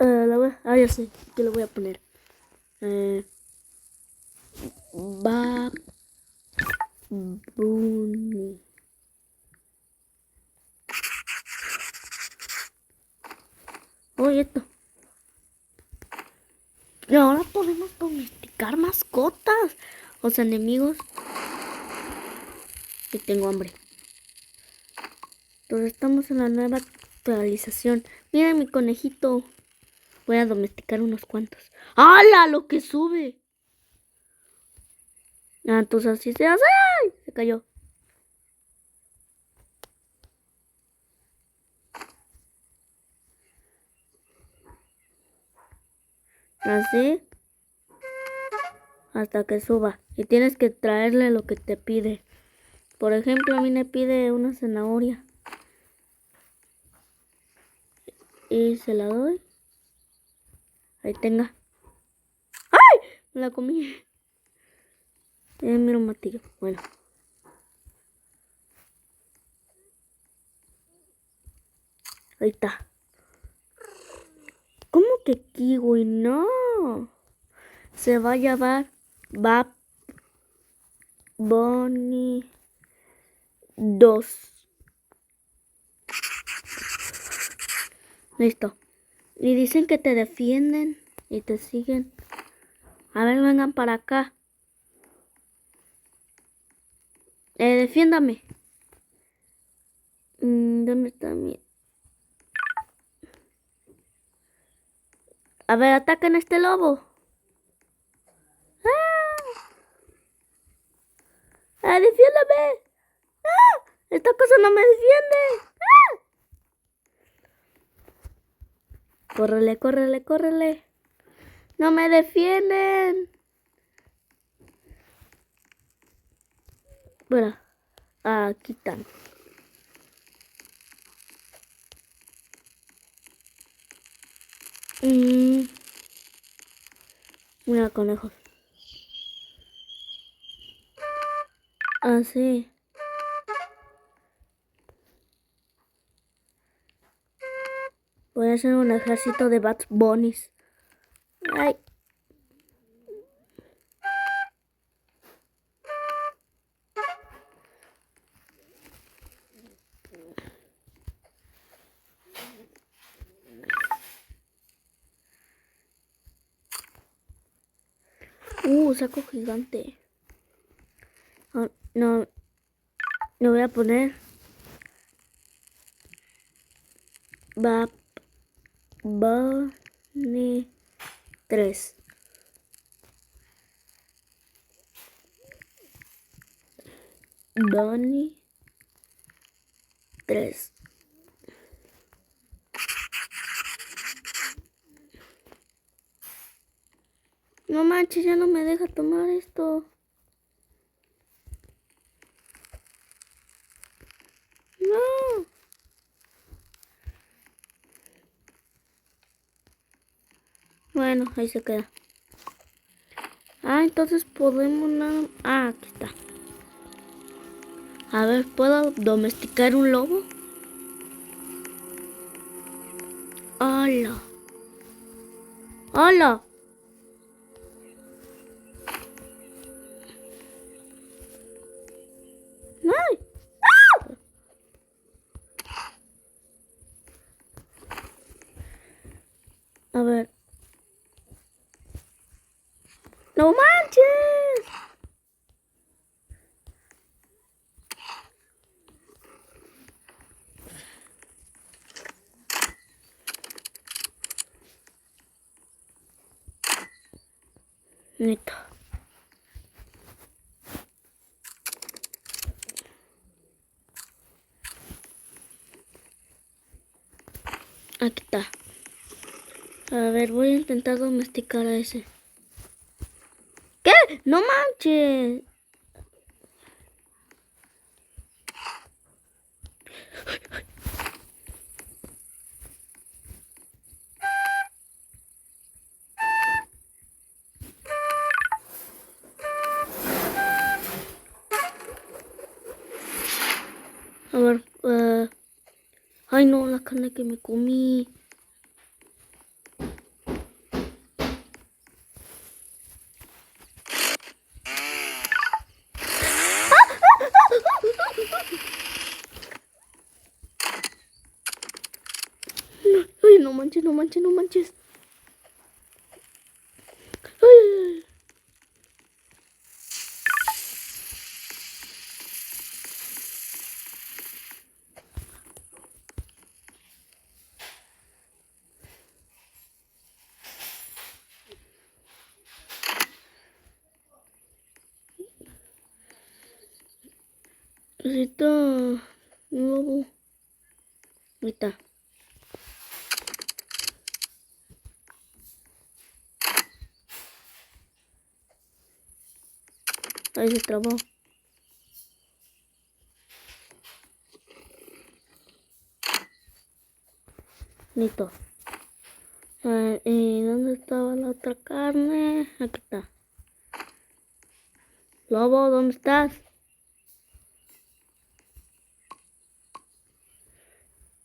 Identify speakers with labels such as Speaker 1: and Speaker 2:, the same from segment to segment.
Speaker 1: Ya sé que le voy a poner. Babuni. Oye, esto. Y ahora podemos domesticar mascotas. O sea, enemigos. Y tengo hambre. Entonces estamos en la nueva actualización. Mira mi conejito. Voy a domesticar unos cuantos. ¡Hala! Lo que sube. Ah, entonces así se hace. ¡Ay! Se cayó. Así. Hasta que suba. Y tienes que traerle lo que te pide. Por ejemplo, a mí me pide una zanahoria. Y se la doy. Ahí tenga. ¡Ay! Me la comí. Mira un martillo. Bueno. Ahí está. ¿Cómo que kiwi? No. Se va a llamar Bad Bunny 2. Listo. Y dicen que te defienden y te siguen. A ver, vengan para acá. Defiéndame. ¿Dónde está mi...? A ver, ataquen a este lobo. ¡Defiéndame! ¡Ah! Esta cosa no me defiende. ¡Ah! Córrele, córrele, córrele. No me defienden. Bueno, aquí están. Mira, conejos. Así. Voy a hacer un ejército de Bad Bunnies. Ay. Saco gigante. Oh, no. Le voy a poner Bad Bunny 3. Bunny 3. No manches, ya no me deja tomar esto. No. Bueno, ahí se queda. Entonces podemos nada... aquí está. A ver, ¿puedo domesticar un lobo? ¡Hola! ¡Hola! ¡Ay! ¡Ah! A ver. ¡No manches! Neto. Aquí está. A ver, voy a intentar domesticar a ese. ¿Qué? ¡No manches! A ver, ay no, la carne que me comí. no manches, no manches, no manches. Ay. Necesito un lobo. Ahí está. Ahí se trabó. Listo. ¿Y dónde estaba la otra carne? Aquí está. Lobo, ¿dónde estás?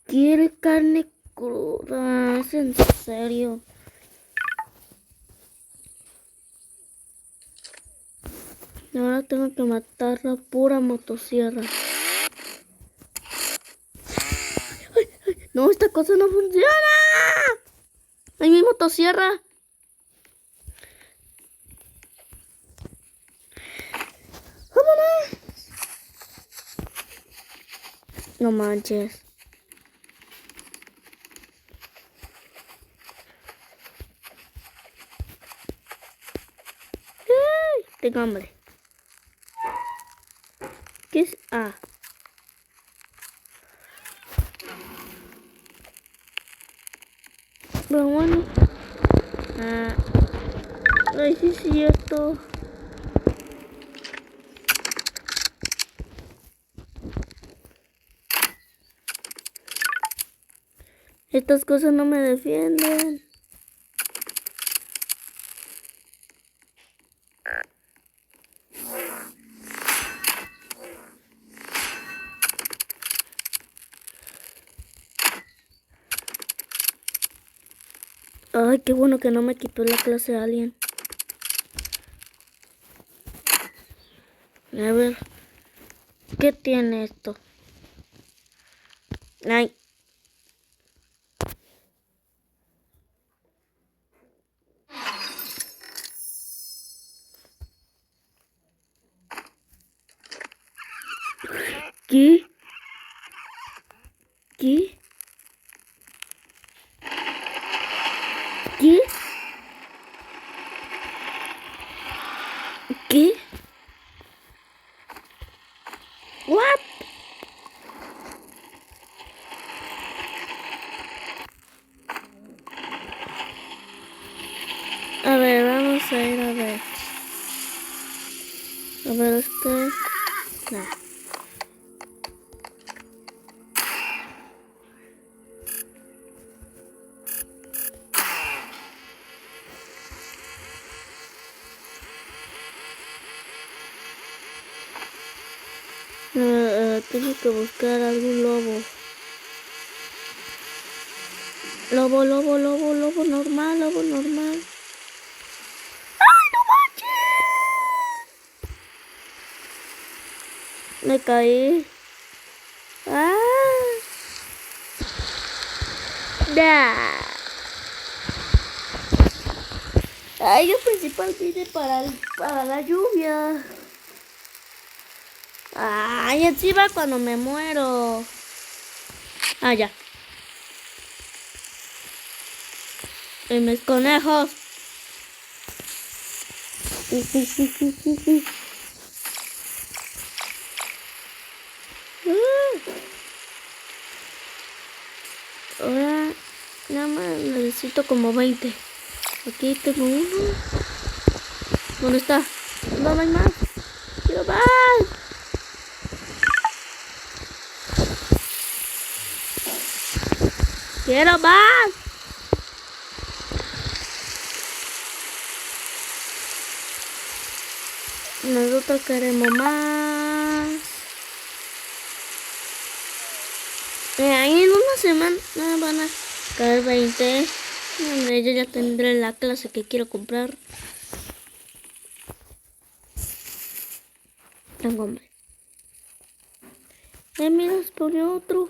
Speaker 1: ¿Quiere carne cruda? ¿Es en serio? Ahora tengo que matar la pura motosierra. ¡Ay, ay! No, esta cosa no funciona. ¡Ay, mi motosierra! ¡Vámonos! No manches. ¡Ay! Tengo hambre. ¿Qué es? Ah. Pero bueno. Ah. Ay, sí es cierto. Estas cosas no me defienden. Ay, qué bueno que no me quitó la clase alien. A ver. ¿Qué tiene esto? Ay. ¿Qué? ¿Qué? ¿Qué? ¿Qué? ¿What? A ver, vamos a ir a ver. A ver, no. Tengo que buscar algún lobo. Lobo, lobo, lobo, lobo normal, lobo normal. ¡Ay, no manches! Me caí. ¡Ah! ¡Da! Ay, yo principalmente para la lluvia. Ay, encima cuando me muero. Ah, ya. Y mis conejos. Ahora nada más necesito como 20. Aquí tengo uno. ¿Dónde está? No, no hay más. Quiero más. Quiero más. Nosotros queremos más. Ahí en una semana van a caer 20. Hombre, yo ya tendré la clase que quiero comprar. Tengo hambre. Mira, pone otro.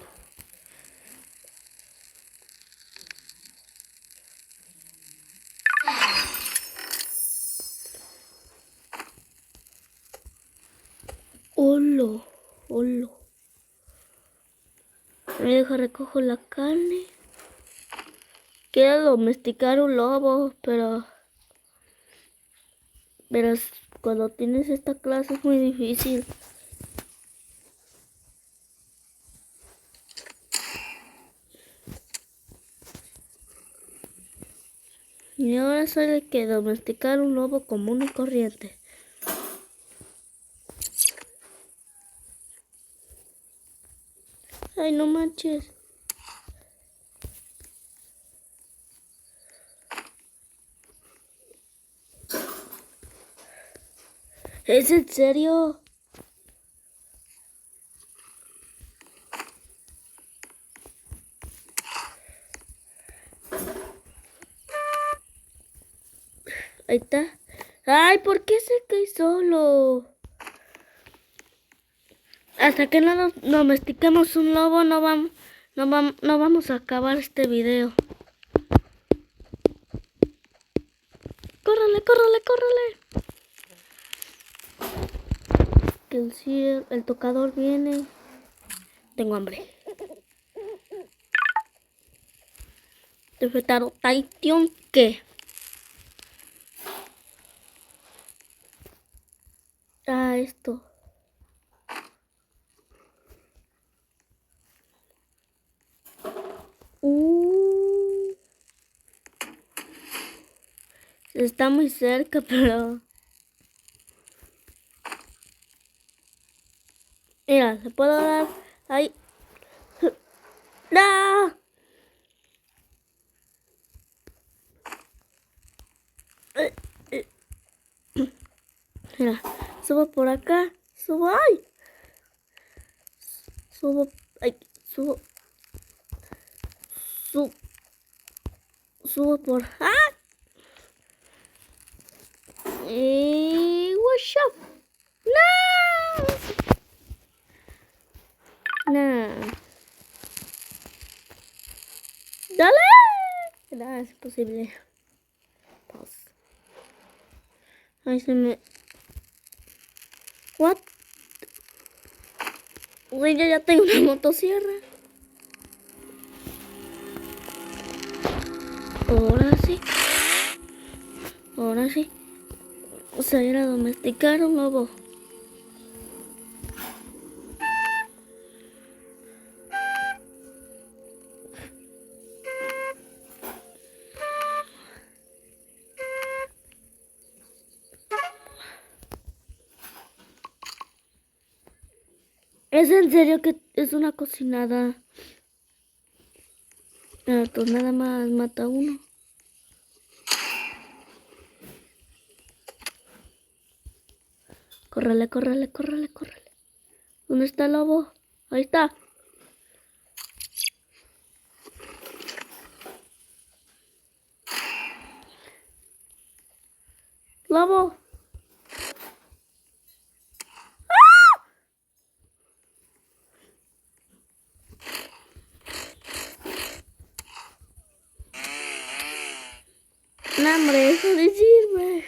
Speaker 1: Deja recojo la carne. Quiero domesticar un lobo, pero cuando tienes esta clase es muy difícil. Y ahora soy el que domesticar un lobo común y corriente. Ay, no manches. ¿Es en serio? Ahí está. Ay, ¿por qué se cae solo? Hasta que no domestiquemos un lobo no vamos a acabar este video. ¡Córrele, córrele, córrele! Que el tocador viene. Tengo hambre. Te fetaron Taition, ¿qué? Ah, esto. Está muy cerca, pero... Mira, le puedo dar ahí. ¡No! Mira, subo por acá. Subo, ¡ay! Subo, ay, subo. Subo por... ¡Ah! What's up? ¡No! ¡No! ¡Dale! No, es imposible. Pause. Ay, se me... ¿What? Uy, yo ya tengo una motosierra. Ahora sí. Ahora sí. Vamos a ir a domesticar un lobo. ¿Es en serio que es una cocinada? Ah, pues nada más mata uno. Córrele, córrele, córrele, córrele. ¿Dónde está el lobo? Ahí está. ¡Lobo! No, hombre, eso no sirve.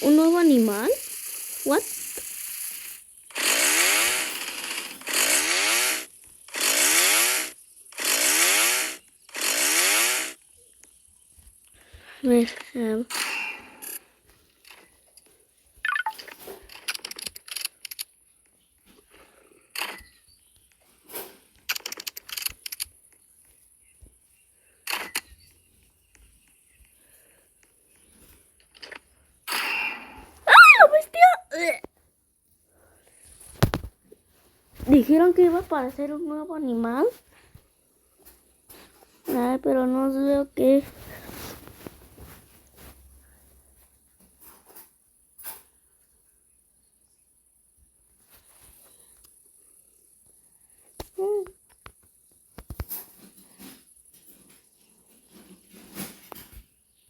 Speaker 1: ¿Un nuevo animal? ¿What? A ver, ¡lo bestia! Dijeron que iba a aparecer un nuevo animal. Ay, pero no veo qué.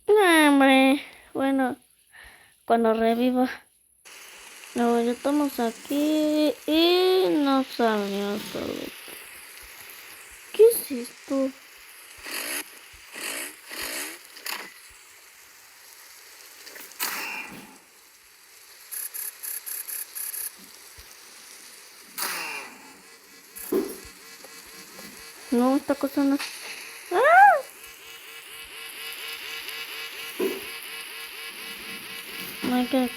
Speaker 1: No, hombre. Bueno, cuando reviva. No, ya estamos aquí y no salió todo. ¿Qué es esto? No, esta cosa no. ¡Ah! No hay que.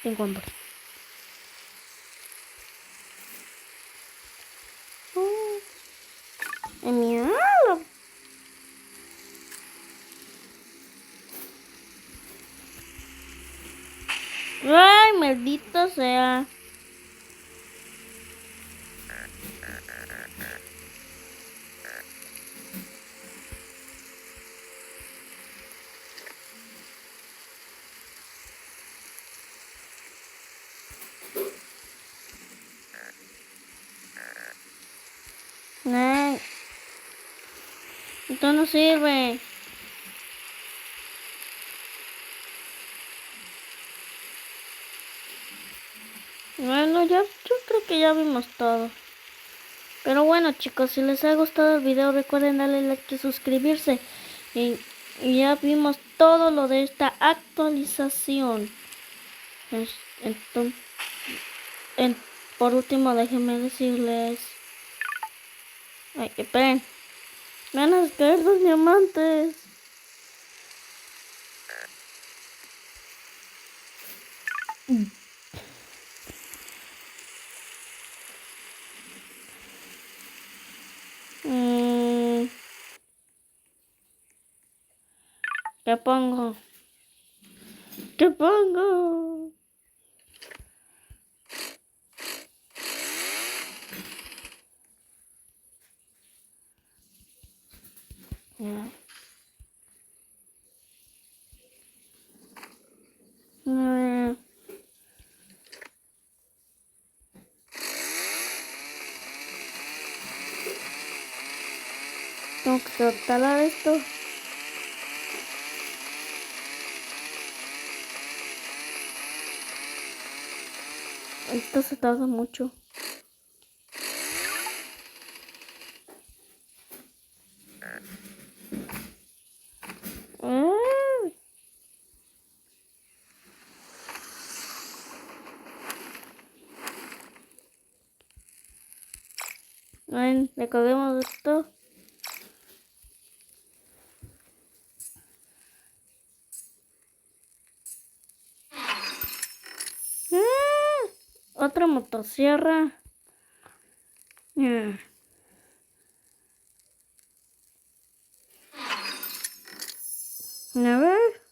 Speaker 1: Tengo hambre. En mi ala. Ay, maldito sea. Ay, esto no sirve. Bueno, yo creo que ya vimos todo. Pero bueno, chicos, si les ha gustado el video, recuerden darle like y suscribirse. Y ya vimos todo lo de esta actualización. Entonces, por último, déjenme decirles... Ay, esperen. Me van a caer los diamantes. ¿Qué pongo? ¿Qué pongo? Ya. Tengo que talar esto. Esto se tarda mucho. Ven, recordemos esto. Otra motosierra. A ver.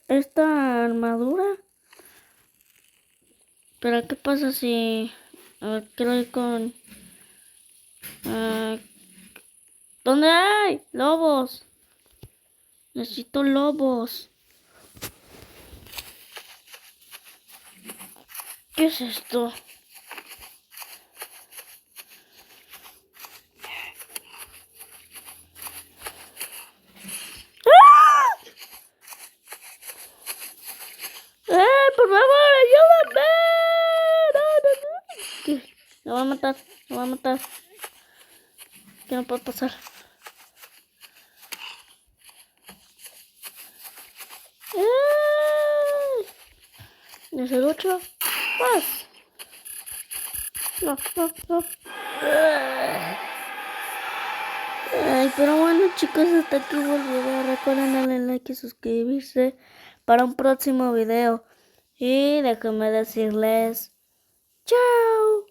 Speaker 1: Esta armadura. Pero ¿qué pasa si... A ver, quiero ir con... ¿dónde hay? Lobos. Necesito lobos. ¿Qué es esto? Por favor, ayúdame. No. ¿Qué? Lo voy a matar, lo voy a matar. ¿Qué no puedo pasar? ¿Es el 8? Más. No. Ay, pero bueno, chicos, hasta aquí el video. Recuerden darle like y suscribirse para un próximo video. Y déjenme decirles chao.